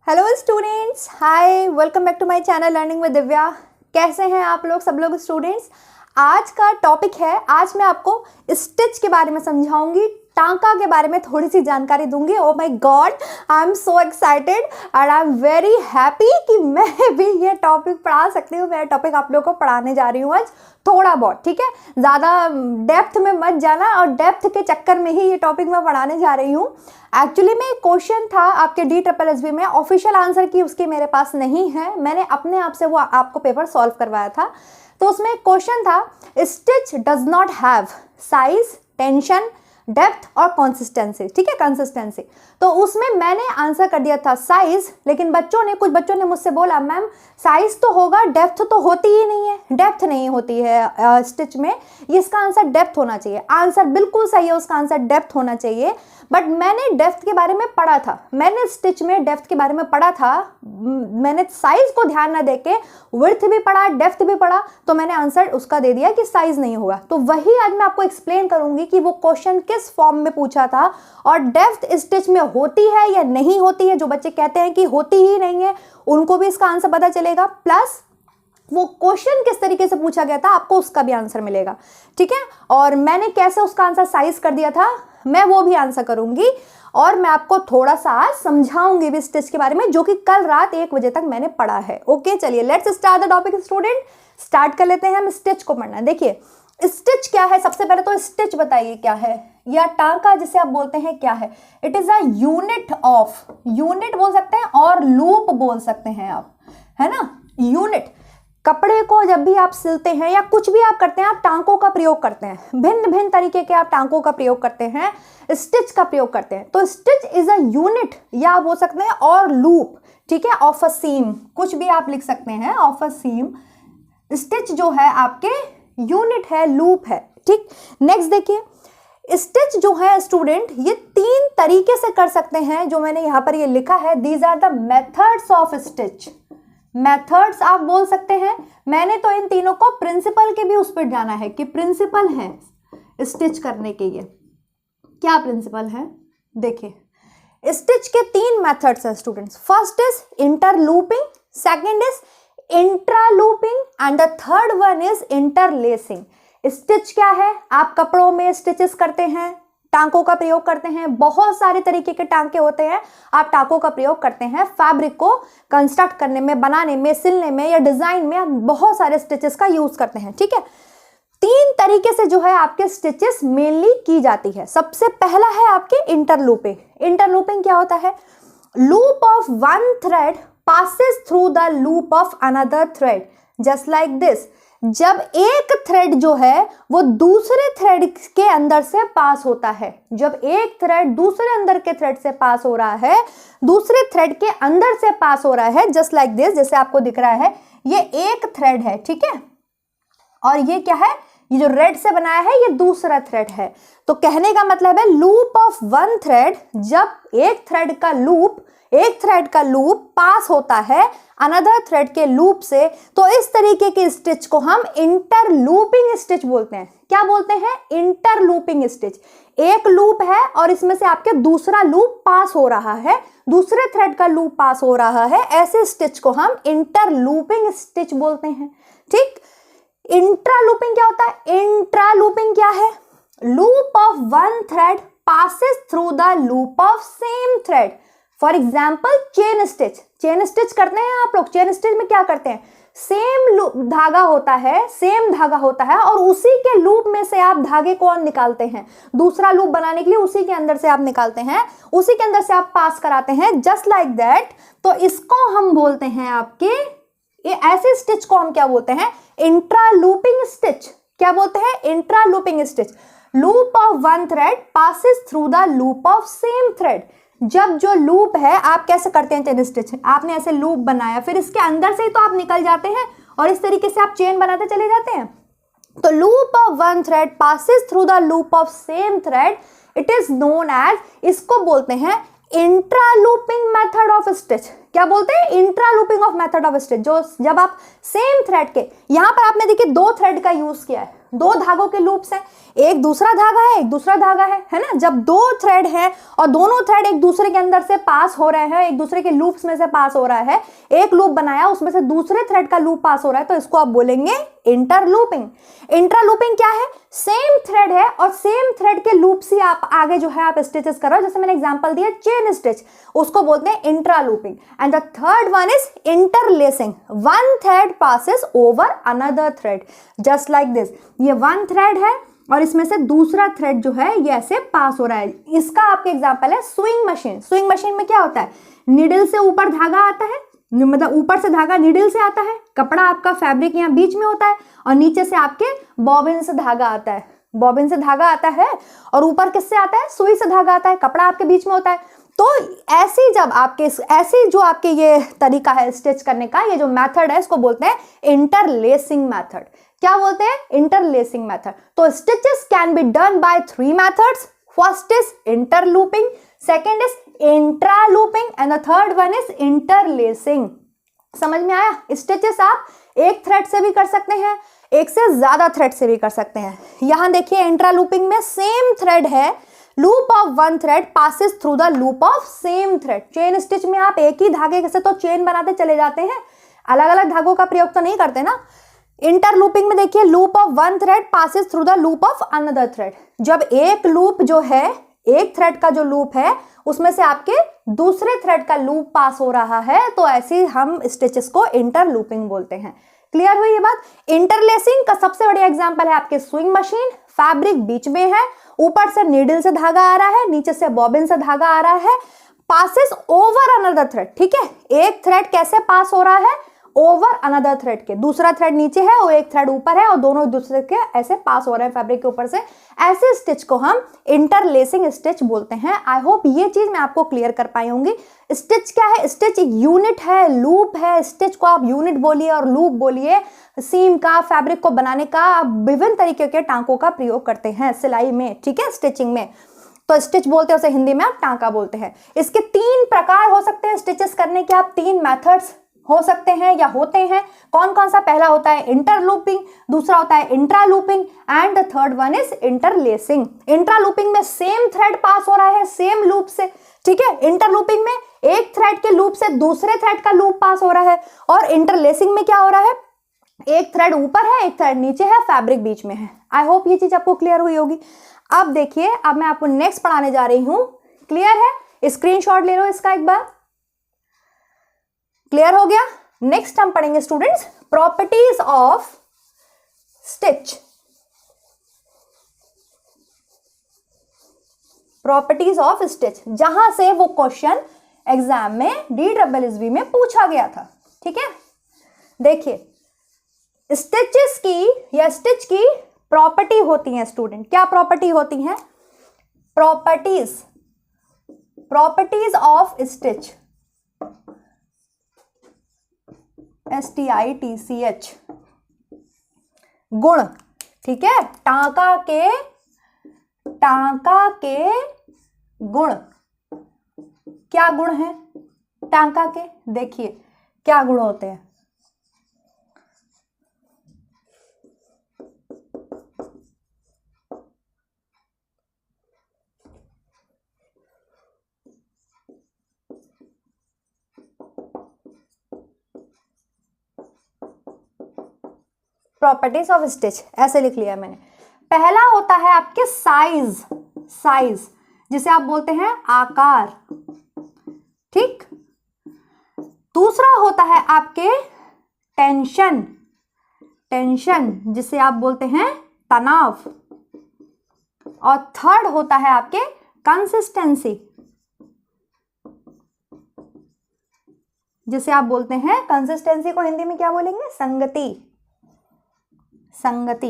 Hello students, hi, welcome back to my channel learning with Divya. कैसे हैं आप लोग सब लोग स्टूडेंट्स। आज का टॉपिक है, आज मैं आपको स्टिच के बारे में समझाऊंगी, टांका के बारे में थोड़ी सी जानकारी दूंगी। Oh my God, I am so excited and I am very happy कि मैं भी ये टॉपिक पढ़ा सकती हूँ। मैं टॉपिक आप लोगों को पढ़ाने जा रही हूँ आज थोड़ा बहुत, ठीक है, ज़्यादा डेप्थ में मत जाना, और डेप्थ के चक्कर में ही ये टॉपिक मैं पढ़ाने जा रही हूँ। एक्चुअली में एक क्वेश्चन था आपके DSSB में, ऑफिशियल आंसर की उसकी मेरे पास नहीं है, मैंने अपने आप से वो आपको पेपर सॉल्व करवाया था। तो उसमें एक क्वेश्चन था, stitch does not have size, tension, depth और कंसिस्टेंसी, ठीक है, कंसिस्टेंसी। तो उसमें मैंने आंसर कर दिया था साइज, लेकिन कुछ बच्चों ने मुझसे बोला मैम साइज तो होगा, डेप्थ तो होती ही नहीं है, डेप्थ नहीं होती है स्टिच में, इसका आंसर डेप्थ होना चाहिए। आंसर बिल्कुल सही है, उसका आंसर डेप्थ होना चाहिए। बट मैंने डेप्थ के बारे में पढ़ा था, मैंने स्टिच में डेप्थ के बारे में पढ़ा था, मैंने साइज को ध्यान ना देके विड्थ भी पढ़ा, डेप्थ भी पढ़ा, तो मैंने आंसर उसका दे दिया कि साइज नहीं होगा। तो वही आज मैं आपको एक्सप्लेन करूंगी कि वो क्वेश्चन किस फॉर्म में पूछा था और डेप्थ स्टिच में होती है या नहीं होती है। जो बच्चे कहते हैं कि होती ही नहीं है, उनको भी इसका आंसर पता चलेगा, प्लस वो क्वेश्चन किस तरीके से पूछा गया था आपको उसका भी आंसर मिलेगा, ठीक है। और मैंने कैसे उसका आंसर साइज कर दिया था, मैं वो भी आंसर करूंगी, और मैं आपको थोड़ा सा आज समझाऊंगी भी स्टिच के बारे में, जो कि कल रात 1 बजे तक मैंने पढ़ा है। ओके, चलिए let's start the topic student, start कर लेते हैं हम स्टिच को पढ़ना। देखिए स्टिच क्या है, सबसे पहले तो स्टिच बताइए क्या है, या टांका जिसे आप बोलते हैं क्या है। It is a unit of, unit बोल सकते हैं और लूप बोल सकते हैं आप, है ना। यूनिट, कपड़े को जब भी आप सिलते हैं या कुछ भी आप करते हैं, आप टांकों का प्रयोग करते हैं, भिन्न भिन्न तरीके के आप टांकों का प्रयोग करते हैं, स्टिच का प्रयोग करते हैं। तो स्टिच इज अ यूनिट, या आप बोल सकते हैं और लूप, ठीक है, ऑफ अ सीम, कुछ भी आप लिख सकते हैं, ऑफ अ सीम। स्टिच जो है आपके यूनिट है, लूप है, ठीक। नेक्स्ट देखिए, स्टिच जो है स्टूडेंट, ये 3 तरीके से कर सकते हैं, जो मैंने यहां पर ये लिखा है, these are the methods of stitch. Methods आप बोल सकते हैं, मैंने तो इन तीनों को प्रिंसिपल के भी उस पर जाना है कि प्रिंसिपल है स्टिच करने के। ये क्या प्रिंसिपल है, देखिए स्टिच के 3 मेथड्स हैं students. First is interlooping, second is intralooping and the third one is interlacing. Stitch क्या है, आप कपड़ों में स्टिचेस करते हैं, टांकों का प्रयोग करते हैं, बहुत सारे तरीके के टांके होते हैं, आप टांकों का प्रयोग करते हैं फैब्रिक को कंस्ट्रक्ट करने में, बनाने में, सिलने में या डिजाइन में, आप बहुत सारे स्टिचेस का यूज करते हैं, ठीक है। 3 तरीके से जो है आपके स्टिचेस मेनली की जाती है। सबसे पहला है आपके इंटरलूपिंग। इंटरलूपिंग क्या होता है, loop of one thread passes through the loop of another thread just like this। जब एक थ्रेड जो है वो दूसरे थ्रेड के अंदर से पास होता है, जब एक थ्रेड दूसरे अंदर के थ्रेड से पास हो रहा है, दूसरे थ्रेड के अंदर से पास हो रहा है, जस्ट लाइक दिस, जैसे आपको दिख रहा है, ये एक थ्रेड है, ठीक है, और ये क्या है, ये जो रेड से बनाया है ये दूसरा थ्रेड है। तो कहने का मतलब है लूप ऑफ वन थ्रेड, जब एक थ्रेड का लूप पास होता है अनदर थ्रेड के लूप से, तो इस तरीके के स्टिच को हम इंटरलूपिंग स्टिच बोलते हैं। क्या बोलते हैं, इंटरलूपिंग स्टिच। एक लूप है और इसमें से आपके दूसरा लूप पास हो रहा है, दूसरे थ्रेड का लूप पास हो रहा है, ऐसे स्टिच को हम इंटरलूपिंग स्टिच बोलते हैं, ठीक। इंट्रालूपिंग क्या होता है, इंट्रालूपिंग क्या है, loop of one thread passes through the loop of same thread. For example chain stitch, chain stitch करते हैं आप लोग, चेन स्टिच में क्या करते हैं, सेम धागा होता है और उसी के लूप में से आप धागे को निकालते हैं, दूसरा लूप बनाने के लिए उसी के अंदर से आप निकालते हैं, उसी के अंदर से आप पास कराते हैं, जस्ट लाइक दैट। तो इसको हम बोलते हैं आपके, ये ऐसे स्टिच को हम क्या बोलते हैं, इंट्रालूपिंग स्टिच। क्या बोलते हैं, intralooping stitch. Loop of one thread passes through the loop of same thread. जब जो लूप है, आप कैसे करते हैं चेन स्टिच, आपने ऐसे लूप बनाया, फिर इसके अंदर से ही तो आप निकल जाते हैं और इस तरीके से आप चेन बनाते चले जाते हैं। तो loop of one thread passes through the loop of same thread, it is known as, इसको बोलते हैं इंट्रालूपिंग मेथड ऑफ स्टिच। क्या बोलते हैं, इंट्रालूपिंग ऑफ मेथड ऑफ स्टिच। जो जब आप सेम थ्रेड के, यहां पर आपने देखिए 2 थ्रेड का यूज किया है, दो धागों के लूप्स हैं, एक दूसरा धागा है, एक दूसरा धागा है ना। जब दो थ्रेड हैं और दोनों थ्रेड एक दूसरे के अंदर से पास हो रहे हैं, एक दूसरे के लूप्स में से पास हो रहा है, एक लूप बनाया उसमें से दूसरे थ्रेड का लूप पास हो रहा है, तो इसको आप बोलेंगे इंटरलूपिंग। इंटरलूपिंग क्या है? सेम थ्रेड है और सेम थ्रेड के लूप्स ही आप आगे जो है आप स्टिचेस करो, जैसे मैंने एग्जांपल दिया चेन स्टिच, उसको बोलते हैं intralooping. And the third one is interlacing, one thread passes over another thread just like this. ये वन थ्रेड है और इसमें से दूसरा थ्रेड जो है ये ऐसे पास हो रहा है। इसका आपके एग्जांपल है स्विंग मशीन। स्विंग मशीन में क्या होता है? निडल से ऊपर धागा आता है, मतलब ऊपर से धागा निडल से आता है, कपड़ा आपका फैब्रिक यहाँ बीच में होता है और नीचे से आपके बॉबिन से धागा आता है, बॉबिन से धागा आता है और ऊपर किससे आता है? सुई से धागा आता है, कपड़ा आपके बीच में होता है। तो ऐसी जब आपके ऐसी जो आपके ये तरीका है स्टिच करने का, ये जो मेथड है इसको बोलते हैं इंटरलेसिंग मेथड। क्या बोलते हैं? Interlacing method. तो stitches can be done by 3 methods. First is interlooping, second is intralooping and the third one is interlacing. समझ में आया? स्टिचेस आप एक थ्रेड से भी कर सकते हैं, एक से ज्यादा थ्रेड से भी कर सकते हैं। यहां देखिए इंट्रालूपिंग में सेम थ्रेड है, loop of one thread passes through the loop of same thread. Chain stitch में आप एक ही धागे से तो चेन बनाते चले जाते हैं, अलग अलग धागों का प्रयोग तो नहीं करते ना। इंटरलूपिंग में देखिए loop of one thread passes through the loop of another thread. जब एक लूप जो है, एक थ्रेड का जो लूप है उसमें से आपके दूसरे थ्रेड का लूप पास हो रहा है, तो ऐसे हम स्टिचेस को इंटरलूपिंग बोलते हैं। क्लियर हुई ये बात? इंटरलेसिंग का सबसे बढ़िया एग्जांपल है आपके स्विंग मशीन। फैब्रिक बीच में है, ऊपर से नीडल से धागा आ रहा है, नीचे से बॉबिन से धागा आ रहा है, पासिस ओवर अनदर थ्रेड। ठीक है, एक थ्रेड कैसे पास हो रहा है? ओवर अनदर थ्रेड के। दूसरा थ्रेड नीचे है और एक थ्रेड ऊपर है और दोनों एक दूसरे के ऐसे पास हो रहे हैं फैब्रिक के ऊपर से। ऐसे स्टिच को हम इंटरलेसिंग स्टिच बोलते हैं। आई होप ये चीज मैं आपको क्लियर कर पाई होंगी। स्टिच क्या है? स्टिच एक यूनिट है, लूप है। स्टिच को आप यूनिट बोलिए और लूप बोलिए। सीम का, फैब्रिक को बनाने का आप विभिन्न तरीके के टांकों का प्रयोग करते हैं सिलाई में, ठीक है, स्टिचिंग में। तो स्टिच बोलते हैं उसे, हिंदी में आप टांका बोलते हैं। इसके 3 प्रकार हो सकते हैं स्टिचेस करने के, आप 3 मेथड्स हो सकते हैं या होते हैं। कौन कौन सा? पहला होता है इंटरलूपिंग, दूसरा होता है intralooping and the third one is interlacing. Intralooping में सेम थ्रेड पास हो रहा है सेम लूप से, ठीक है। इंटरलूपिंग में एक थ्रेड के लूप से दूसरे थ्रेड का लूप पास हो रहा है। और इंटरलेसिंग में क्या हो रहा है? एक थ्रेड ऊपर है, एक थ्रेड नीचे है, फैब्रिक बीच में है। आई होप ये चीज आपको क्लियर हुई होगी। अब देखिए, अब मैं आपको नेक्स्ट पढ़ाने जा रही हूं। क्लियर है? स्क्रीनशॉट ले लो इसका एक बार। क्लियर हो गया? नेक्स्ट हम पढ़ेंगे students properties of stitch. Properties of stitch, जहां से वो क्वेश्चन एग्जाम में DSSB में पूछा गया था, ठीक है। देखिए स्टिचेस की या स्टिच की प्रॉपर्टी होती है स्टूडेंट। क्या प्रॉपर्टी होती है? प्रॉपर्टीज ऑफ स्टिच, STITCH, गुण, ठीक है। टांका के गुण। क्या गुण है टांका के? देखिए क्या गुण होते हैं। प्रॉपर्टीज ऑफ स्टिच ऐसे लिख लिया मैंने। पहला होता है आपके साइज, जिसे आप बोलते हैं आकार, ठीक। दूसरा होता है आपके टेंशन, जिसे आप बोलते हैं तनाव। और थर्ड होता है आपके कंसिस्टेंसी, जिसे आप बोलते हैं, कंसिस्टेंसी को हिंदी में क्या बोलेंगे? संगति।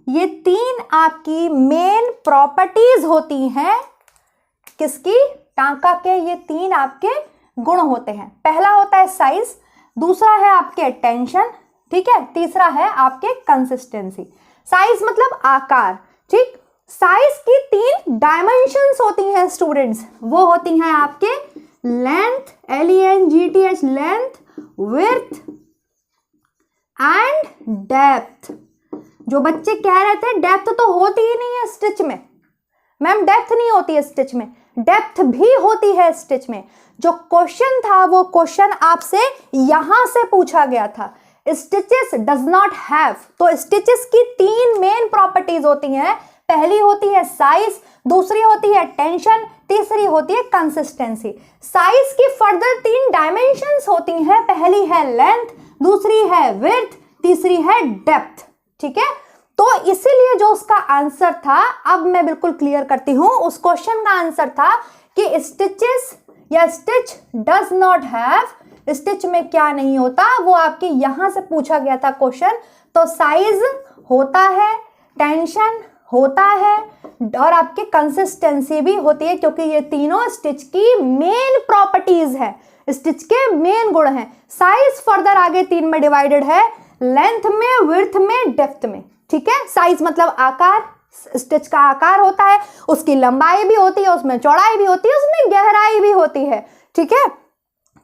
ये 3 आपकी मेन प्रॉपर्टीज होती हैं किसकी? टांका के। ये 3 आपके गुण होते हैं। पहला होता है साइज, दूसरा है आपके टेंशन, ठीक है, तीसरा है आपके कंसिस्टेंसी। साइज मतलब आकार, ठीक। साइज की 3 डायमेंशंस होती हैं स्टूडेंट्स। वो होती हैं आपके length, LENGTH, length, width and depth. जो बच्चे कह रहे थे डेप्थ तो होती ही नहीं है स्टिच में, मैम डेप्थ नहीं होती है स्टिच में, डेप्थ भी होती है स्टिच में। जो क्वेश्चन था वो क्वेश्चन आपसे यहां से पूछा गया था, स्टिचेस डज नॉट हैव। तो स्टिचेस की 3 मेन प्रॉपर्टीज होती हैं, पहली होती है साइज, दूसरी होती है टेंशन, तीसरी होती है कंसिस्टेंसी। साइज की फर्दर 3 डायमेंशंस होती हैं, पहली है लेंथ, दूसरी है विड्थ, तीसरी है डेप्थ, ठीक है। तो इसीलिए जो उसका आंसर था, अब मैं बिल्कुल क्लियर करती हूं, उस क्वेश्चन का आंसर था कि स्टिचेस या stitch does not have, stitch में क्या नहीं होता, वो आपके यहां से पूछा गया था क्वेश्चन। तो साइज होता है, टेंशन होता है और आपके कंसिस्टेंसी भी होती है, क्योंकि ये तीनों स्टिच की मेन प्रॉपर्टीज है, स्टिच के मेन गुण हैं। साइज फर्दर आगे 3 में डिवाइडेड है, लेंथ में, विड्थ में, डेप्थ में, ठीक है। साइज मतलब आकार, स्टिच का आकार होता है, उसकी लंबाई भी होती है, उसमें चौड़ाई भी होती है, उसमें गहराई भी होती है, ठीक है।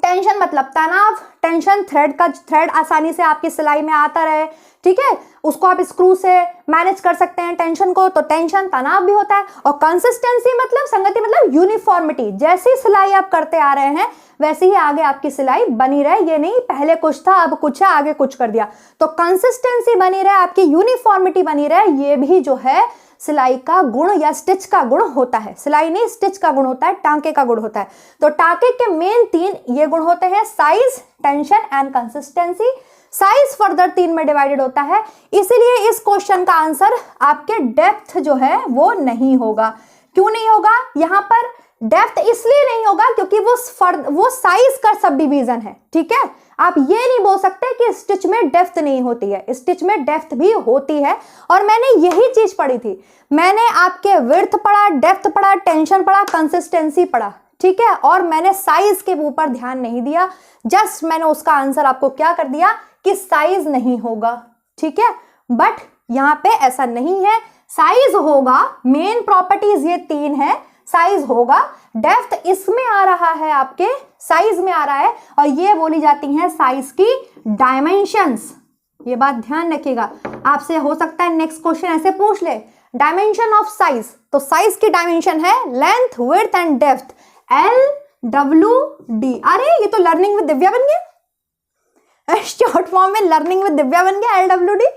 टेंशन मतलब तनाव, टेंशन थ्रेड आसानी से आपकी सिलाई में आता रहे, ठीक है, उसको आप स्क्रू से मैनेज कर सकते हैं टेंशन को, तो टेंशन तनाव भी होता है। और कंसिस्टेंसी मतलब संगति, मतलब यूनिफॉर्मिटी, जैसी सिलाई आप करते आ रहे हैं वैसे ही आगे आपकी सिलाई बनी रहे, ये नहीं पहले कुछ था अब कुछ है आगे कुछ कर दिया। तो कंसिस्टेंसी बनी रहे, आपकी यूनिफॉर्मिटी बनी रहे, ये भी जो है सिलाई का गुण या स्टिच का गुण होता है। सिलाई नहीं, स्टिच का गुण होता है, टांके का गुण होता है। तो टांके के मेन 3 ये गुण होते हैं, size, tension and consistency. Size further 3 में डिवाइडेड होता है, इसीलिए इस क्वेश्चन का आंसर आपके डेप्थ जो है वो नहीं होगा। क्यों नहीं होगा? यहां पर डेप्थ इसलिए नहीं होगा क्योंकि वो साइज का सब डिवीजन है, ठीक है। आप ये नहीं बोल सकते कि स्टिच में डेप्थ नहीं होती है, स्टिच में डेप्थ भी होती है। और मैंने यही चीज पढ़ी थी, मैंने आपके विड्थ पढ़ा, डेप्थ पढ़ा, टेंशन पढ़ा, कंसिस्टेंसी पढ़ा, ठीक है। और मैंने साइज के ऊपर ध्यान नहीं दिया, जस्ट मैंने उसका आंसर आपको क्या कर दिया कि साइज नहीं होगा, ठीक है। बट यहां पे ऐसा नहीं है, साइज होगा, मेन प्रॉपर्टीज ये 3 है, साइज होगा, डेप्थ इसमें आ रहा है, आपके साइज में आ रहा है, और ये बोली जाती हैं साइज की डायमेंशंस। ये बात ध्यान रखिएगा, आपसे हो सकता है नेक्स्ट क्वेश्चन ऐसे पूछ ले, डायमेंशन ऑफ साइज। तो साइज की डायमेंशन है length, width and depth, LWD। अरे ये तो लर्निंग विद दिव्या बन गया, शॉर्ट फॉर्म में लर्निंग विद दिव्या बन गया, LWD।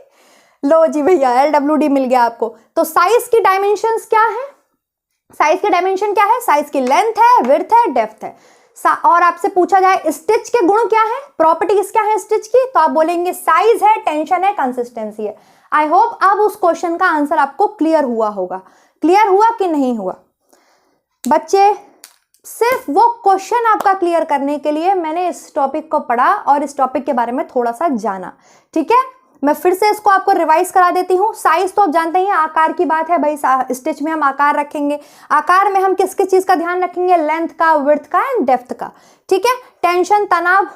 लो जी भैया, LWD मिल गया आपको। तो साइज की डायमेंशंस क्या है? साइज की डायमेंशन क्या है? साइज की लेंथ है, विड्थ है, डेप्थ है। और आपसे पूछा जाए स्टिच के गुण क्या है, प्रॉपर्टीज क्या है स्टिच की, तो आप बोलेंगे साइज है, टेंशन है, कंसिस्टेंसी है। आई होप अब उस क्वेश्चन का आंसर आपको क्लियर हुआ होगा। क्लियर हुआ कि नहीं हुआ बच्चे? सिर्फ वो क्वेश्चन आपका क्लियर करने के लिए मैंने इस टॉपिक को पढ़ा और इस टॉपिक के बारे में थोड़ा सा जाना, ठीक है। मैं फिर से इसको आपको रिवाइज करा देती हूँ। साइज तो आप जानते ही हैं, आकार की बात है भाई, स्टिच में हम आकार रखेंगे, आकार में हम किस किस चीज का ध्यान रखेंगे, लेंथ का, विड्थ का एंड डेप्थ का, ठीक है। टेंशन तनाव,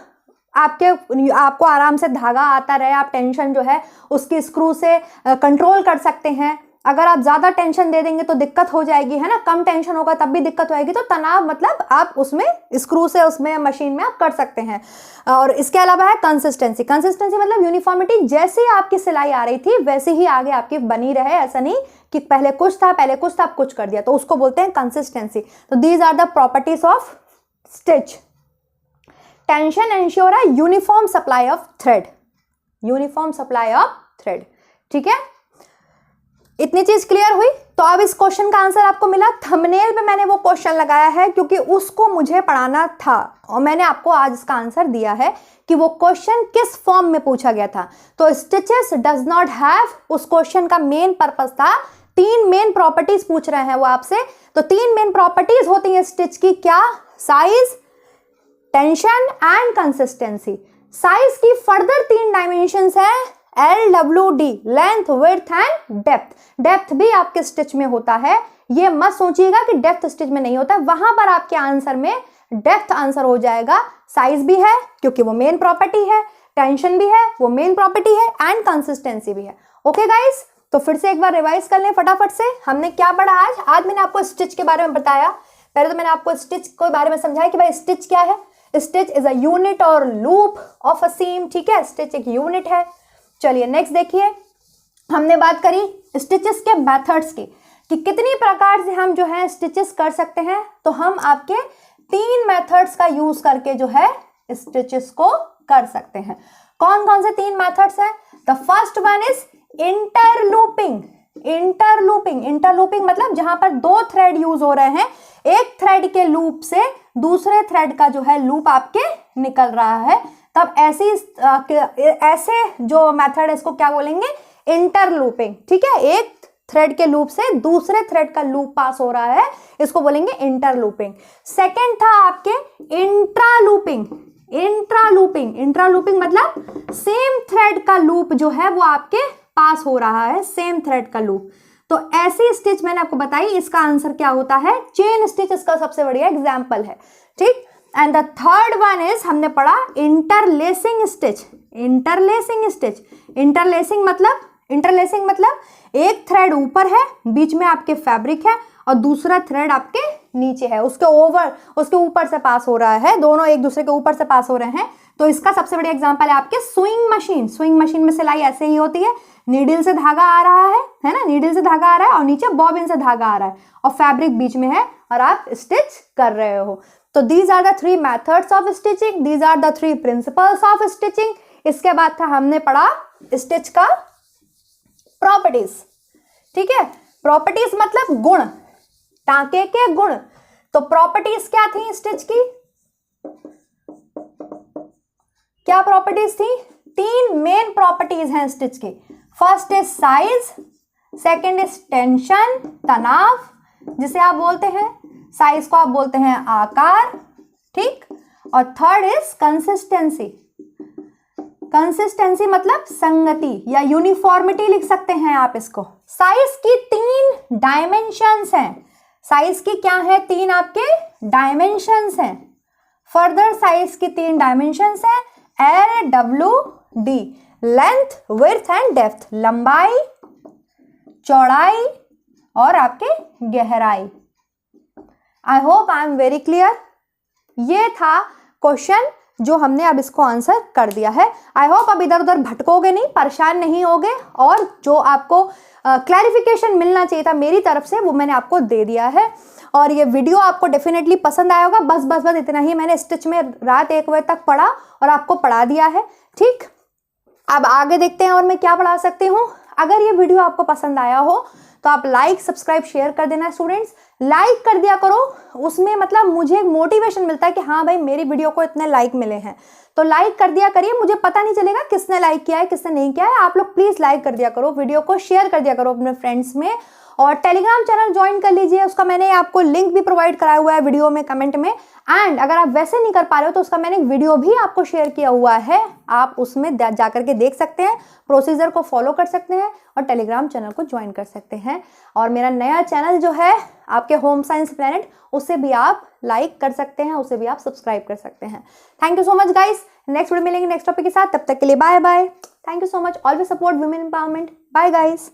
आपको आराम से धागा आता रहे, आप टेंशन जो है उसकी स्क्रू से कंट्रोल कर सकते हैं। अगर आप ज्यादा टेंशन दे देंगे तो दिक्कत हो जाएगी, है ना, कम टेंशन होगा तब भी दिक्कत होगी। तो तनाव मतलब आप उसमें स्क्रू से, उसमें मशीन में आप कर सकते हैं। और इसके अलावा है कंसिस्टेंसी। कंसिस्टेंसी मतलब यूनिफॉर्मिटी, जैसे आपकी सिलाई आ रही थी वैसे ही आगे आपकी बनी रहे, ऐसा नहीं कि पहले कुछ था आप कुछ कर दिया, तो उसको बोलते हैं कंसिस्टेंसी। तो these are the properties of stitch. Tension ensure a uniform supply of thread, uniform supply of thread, ठीक है। इतनी चीज क्लियर हुई? तो अब इस क्वेश्चन का आंसर आपको मिला। थंबनेल पे मैंने वो क्वेश्चन लगाया है क्योंकि उसको मुझे पढ़ाना था और मैंने आपको आज इसका आंसर दिया है कि वो क्वेश्चन किस फॉर्म में पूछा गया था। तो स्टिचेस डज नॉट हैव, उस क्वेश्चन का मेन पर्पस था, 3 मेन प्रॉपर्टीज पूछ रहे हैं वो आपसे। तो 3 मेन प्रॉपर्टीज होती हैं स्टिच की, क्या? Size, tension and consistency. Size की फर्दर 3 डायमेंशंस है, LWD, length, width and depth. Depth भी आपके स्टिच में होता है, ये मत सोचिएगा कि डेप्थ स्टिच में नहीं होता, वहां पर आपके आंसर में डेप्थ आंसर हो जाएगा। साइज भी है क्योंकि वो मेन प्रॉपर्टी है, टेंशन भी है वो मेन प्रॉपर्टी है, एंड कंसिस्टेंसी भी है। ओके गाइस, तो फिर से एक बार रिवाइज कर लें फटाफट से। हमने क्या पढ़ा आज? आज मैंने आपको स्टिच के बारे में बताया। पहले तो मैंने आपको स्टिच के बारे में समझाया कि भाई स्टिच क्या है। स्टिच इज अ यूनिट और लूप ऑफ अ सीम, ठीक है, स्टिच एक यूनिट है। चलिए नेक्स्ट देखिए, हमने बात करी स्टिचेस के मेथड्स की कि कितनी प्रकार से हम जो है स्टिचेस कर सकते हैं। तो हम आपके 3 मेथड्स का यूज करके जो है स्टिचेस को कर सकते हैं। कौन कौन से 3 मेथड्स हैं? The first one is interlooping. Interlooping मतलब जहां पर 2 थ्रेड यूज हो रहे हैं, एक थ्रेड के लूप से दूसरे थ्रेड का जो है लूप आपके निकल रहा है, तब ऐसे जो मेथड है इसको क्या बोलेंगे? इंटरलूपिंग। ठीक है, एक थ्रेड के लूप से दूसरे थ्रेड का लूप पास हो रहा है, इसको बोलेंगे इंटरलूपिंग। सेकंड था आपके इंट्रालूपिंग। इंट्रालूपिंग मतलब सेम थ्रेड का लूप जो है वो आपके पास हो रहा है, सेम थ्रेड का लूप। तो ऐसी स्टिच मैंने आपको बताई, इसका आंसर क्या होता है? चेन स्टिच इसका सबसे बढ़िया एग्जाम्पल है। ठीक, and the third one is हमने पढ़ा इंटरलेसिंग स्टिच। इंटरलेसिंग मतलब एक थ्रेड ऊपर है, बीच में आपके फैब्रिक है और दूसरा थ्रेड आपके नीचे है, उसके ऊपर से पास हो रहा है, दोनों एक दूसरे के ऊपर से पास हो रहे हैं। तो इसका सबसे बड़ी एग्जांपल है आपके स्विंग मशीन में सिलाई ऐसे ही होती है, नीडल से धागा आ रहा है ना, नीडल से धागा आ रहा है और नीचे बॉबिन से धागा आ रहा है और फैब्रिक बीच में है और आप स्टिच कर रहे हो। तो these are the 3 methods of stitching, these are the 3 principles of stitching. इसके बाद था हमने पढ़ा स्टिच का प्रॉपर्टीज। ठीक है, प्रॉपर्टीज मतलब गुण, टांके के गुण। तो प्रॉपर्टीज क्या थी स्टिच की? क्या प्रॉपर्टीज थी? 3 मेन प्रॉपर्टीज हैं स्टिच की। First is size, second is tension, तनाव जिसे आप बोलते हैं, साइज को आप बोलते हैं आकार। ठीक, और थर्ड इज कंसिस्टेंसी मतलब संगति या यूनिफॉर्मिटी लिख सकते हैं आप इसको। साइज की 3 डायमेंशंस हैं। साइज की क्या है? 3 आपके डायमेंशंस हैं। फर्दर साइज की 3 डायमेंशंस हैं LWD, length, width and depth, लंबाई, चौड़ाई और आपके गहराई। I hope I am very clear. ये था क्वेश्चन जो हमने अब इसको आंसर कर दिया है। आई होप अब इधर उधर भटकोगे नहीं, परेशान नहीं होगे, और जो आपको क्लैरिफिकेशन मिलना चाहिए था मेरी तरफ से वो मैंने आपको दे दिया है। और ये वीडियो आपको डेफिनेटली पसंद आया होगा। बस इतना ही मैंने स्टिच में रात 1 बजे तक पढ़ा और आपको पढ़ा दिया है। ठीक, अब आगे देखते हैं और मैं क्या पढ़ा सकती हूँ। अगर ये वीडियो आपको पसंद आया हो तो आप लाइक, सब्सक्राइब, शेयर कर देना। स्टूडेंट्स लाइक कर दिया करो, उसमें मतलब मुझे मोटिवेशन मिलता है कि हाँ भाई मेरी वीडियो को इतने लाइक मिले हैं, तो लाइक कर दिया करिए। मुझे पता नहीं चलेगा किसने लाइक किया है किसने नहीं किया है। आप लोग प्लीज लाइक कर दिया करो, वीडियो को शेयर कर दिया करो अपने फ्रेंड्स में, और टेलीग्राम चैनल ज्वाइन कर लीजिए, उसका मैंने आपको लिंक भी प्रोवाइड कराया हुआ है वीडियो में कमेंट में। एंड अगर आप वैसे नहीं कर पा रहे हो तो उसका मैंने वीडियो भी आपको शेयर किया हुआ है, आप उसमें जाकर के देख सकते हैं, प्रोसीजर को फॉलो कर सकते हैं और टेलीग्राम चैनल को ज्वाइन कर सकते हैं। और मेरा नया चैनल जो है आपके होम साइंस प्लैनेट, उसे भी आप लाइक कर सकते हैं, उसे भी आप सब्सक्राइब कर सकते हैं। Thank you so much guys, next video मिलेंगे नेक्स्ट टॉपिक के साथ, तब तक के लिए bye bye. Thank you so much, always support women empowerment. Bye guys.